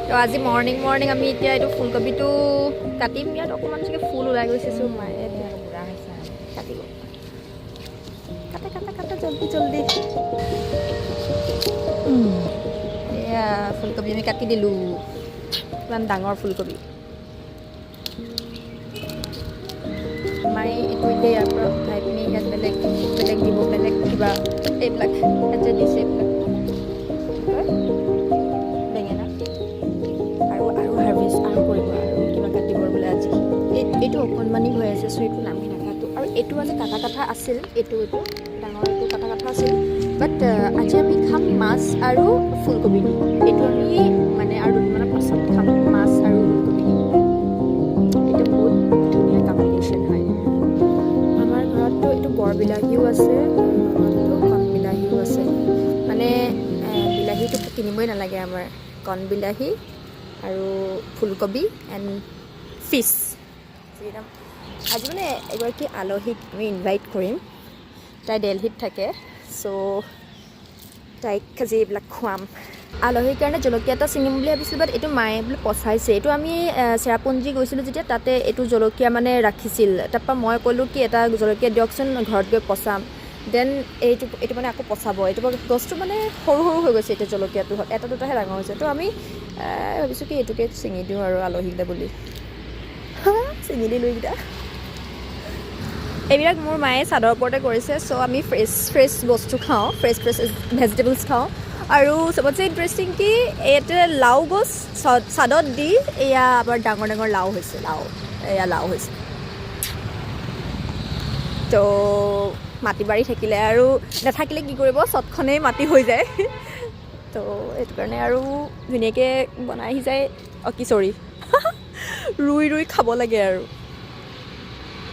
তো আজি মৰ্ণিং আমি এতিয়া এইটো ফুলকবিটো কাটিম ইয়াত অকণমান চাগে ফুল ওলাই গৈছে চব মায়ে বুঢ়া হৈছে কাটিব কাটা জলদি এয়া ফুলকবি আমি কাটি দিলোঁ ইমান ডাঙৰ ফুলকবি মায়ে এইটো এতিয়া ইয়াৰ পৰা উঠাই পিনি ইয়াত বেলেগ দিব বেলেগ কিবা এইবিলাক ইয়াত যে দিছে এইবিলাক বেঙেনা আৰু হাৰ্ভেষ্ট আৰু কৰিব আৰু কিবা কাটিব বোলে আজি এইটো অকণমানি হৈ আছে চ' এইটো নামি নাকাটো আৰু এইটো আজি কাটা আছিল এইটো ডাঙৰ এইটো কাটা আছিল বাট আজি আমি খাম মাছ আৰু ফুলকবি এইটো আমি মানে আৰু দুদিনমানৰ পাছত খাম মাছ আৰু ফুলকবি এইটো বহুত ধুনীয়া কম্বিনেশ্যন হয় আমাৰ ঘৰততো এইটো বৰ বিলাহীও আছে আৰু কণ বিলাহীও আছে মানে বিলাহীটো কিনিবই নালাগে আমাৰ কণ বিলাহী আৰু ফুলকবি এণ্ড ফিছ আজি মানে এগৰাকী আলহীক আমি ইনভাইট কৰিম তাই দিল্লীত থাকে চ' তাইক আজি এইবিলাক খুৱাম আলহীৰ কাৰণে জলকীয়া এটা ছিঙিম বুলি ভাবিছিলোঁ বাট এইটো মায়ে বোলে পচাইছে এইটো আমি চেৰাপুঞ্জী গৈছিলোঁ যেতিয়া তাতে এইটো জলকীয়া মানে ৰাখিছিল তাৰপৰা মই ক'লোঁ কি এটা জলকীয়া দিয়কচোন ঘৰত গৈ পচাম দেন এইটো মানে আকৌ পচাব এইটো গছটো মানে সৰু হৈ গৈছে এতিয়া জলকীয়াটো এটা দুটাহে ডাঙৰ হৈছে তো আমি ভাবিছোঁ কি এইটোকে ছিঙি দিওঁ আৰু আলহীলৈ বুলি ছিঙি দিলোঁ এইকেইটা এইবিলাক মোৰ মায়ে চাদৰ ওপৰতে কৰিছে চ' আমি ফ্ৰেছ বস্তু খাওঁ ফ্ৰেছ ভেজিটেবলছ খাওঁ আৰু চবতছে ইণ্টাৰেষ্টিং কি ইয়াতে লাও গছ চাদত দি এয়া আমাৰ ডাঙৰ লাও হৈছে লাও হৈছে তো মাটি বাৰী থাকিলে আৰু নাথাকিলে কি কৰিব চটখনেই মাটি হৈ যায় তো সেইটো কাৰণে আৰু ধুনীয়াকৈ বনাই আহি যায় ৰুই খাব লাগে আৰু